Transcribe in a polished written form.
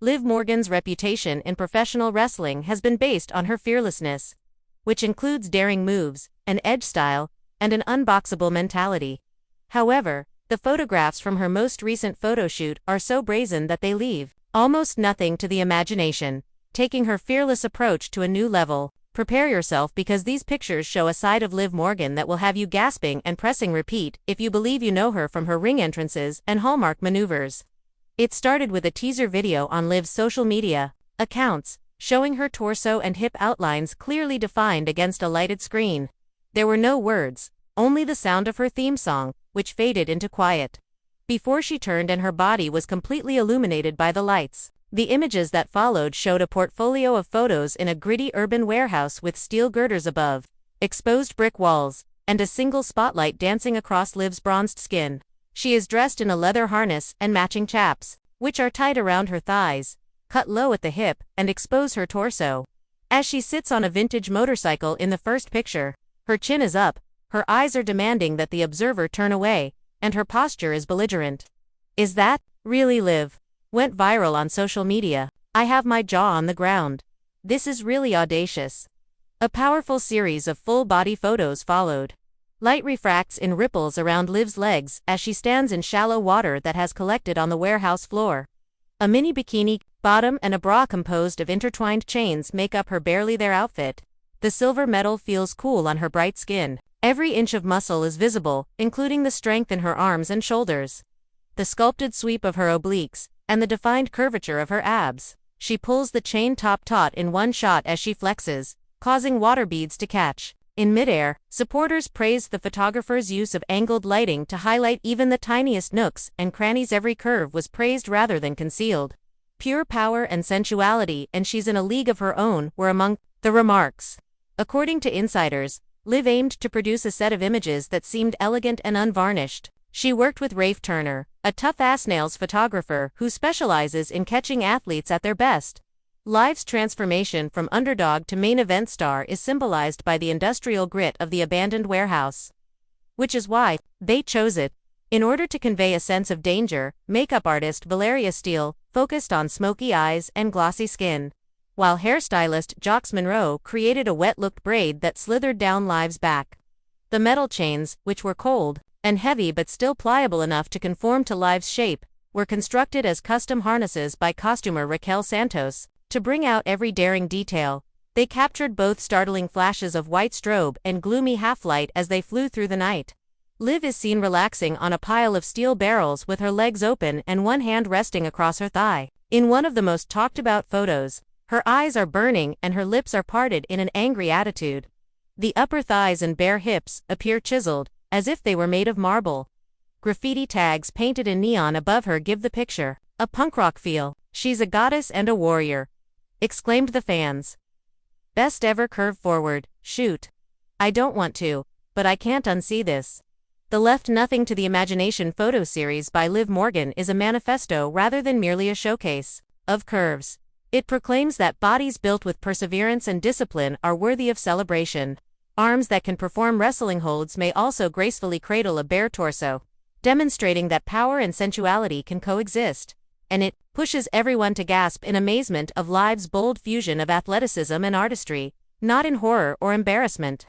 Liv Morgan's reputation in professional wrestling has been based on her fearlessness, which includes daring moves, an edge style, and an unboxable mentality. However, the photographs from her most recent photo shoot are so brazen that they leave almost nothing to the imagination, taking her fearless approach to a new level. Prepare yourself, because these pictures show a side of Liv Morgan that will have you gasping and pressing repeat if you believe you know her from her ring entrances and hallmark maneuvers. It started with a teaser video on Liv's social media accounts, showing her torso and hip outlines clearly defined against a lighted screen. There were no words, only the sound of her theme song, which faded into quiet before she turned and her body was completely illuminated by the lights. The images that followed showed a portfolio of photos in a gritty urban warehouse with steel girders above, exposed brick walls, and a single spotlight dancing across Liv's bronzed skin. She is dressed in a leather harness and matching chaps, which are tied around her thighs, cut low at the hip, and expose her torso. As she sits on a vintage motorcycle in the first picture, her chin is up, her eyes are demanding that the observer turn away, and her posture is belligerent. "Is that really Liv?" Went viral on social media. "I have my jaw on the ground. This is really audacious." A powerful series of full-body photos followed. Light refracts in ripples around Liv's legs as she stands in shallow water that has collected on the warehouse floor. A mini bikini, bottom and a bra composed of intertwined chains make up her barely there outfit. The silver metal feels cool on her bright skin. Every inch of muscle is visible, including the strength in her arms and shoulders, the sculpted sweep of her obliques, and the defined curvature of her abs. She pulls the chain top taut in one shot as she flexes, causing water beads to catch. In midair, supporters praised the photographer's use of angled lighting to highlight even the tiniest nooks and crannies. Every curve was praised rather than concealed. "Pure power and sensuality, and she's in a league of her own," were among the remarks. According to insiders, Liv aimed to produce a set of images that seemed elegant and unvarnished. She worked with Rafe Turner, a tough-ass nails photographer who specializes in catching athletes at their best. Liv's transformation from underdog to main event star is symbolized by the industrial grit of the abandoned warehouse, which is why they chose it. In order to convey a sense of danger, makeup artist Valeria Steele focused on smoky eyes and glossy skin, while hairstylist Jox Monroe created a wet-looked braid that slithered down Liv's back. The metal chains, which were cold and heavy but still pliable enough to conform to Liv's shape, were constructed as custom harnesses by costumer Raquel Santos. To bring out every daring detail, they captured both startling flashes of white strobe and gloomy half-light as they flew through the night. Liv is seen relaxing on a pile of steel barrels with her legs open and one hand resting across her thigh. In one of the most talked-about photos, her eyes are burning and her lips are parted in an angry attitude. The upper thighs and bare hips appear chiseled, as if they were made of marble. Graffiti tags painted in neon above her give the picture a punk rock feel. "She's a goddess and a warrior," exclaimed the fans. "Best ever curve forward shoot. I don't want to, but I can't unsee this." The Left Nothing to the Imagination photo series by Liv Morgan is a manifesto rather than merely a showcase of curves. It proclaims that bodies built with perseverance and discipline are worthy of celebration. Arms that can perform wrestling holds may also gracefully cradle a bare torso, demonstrating that power and sensuality can coexist. And it pushes everyone to gasp in amazement of Liv's bold fusion of athleticism and artistry, not in horror or embarrassment.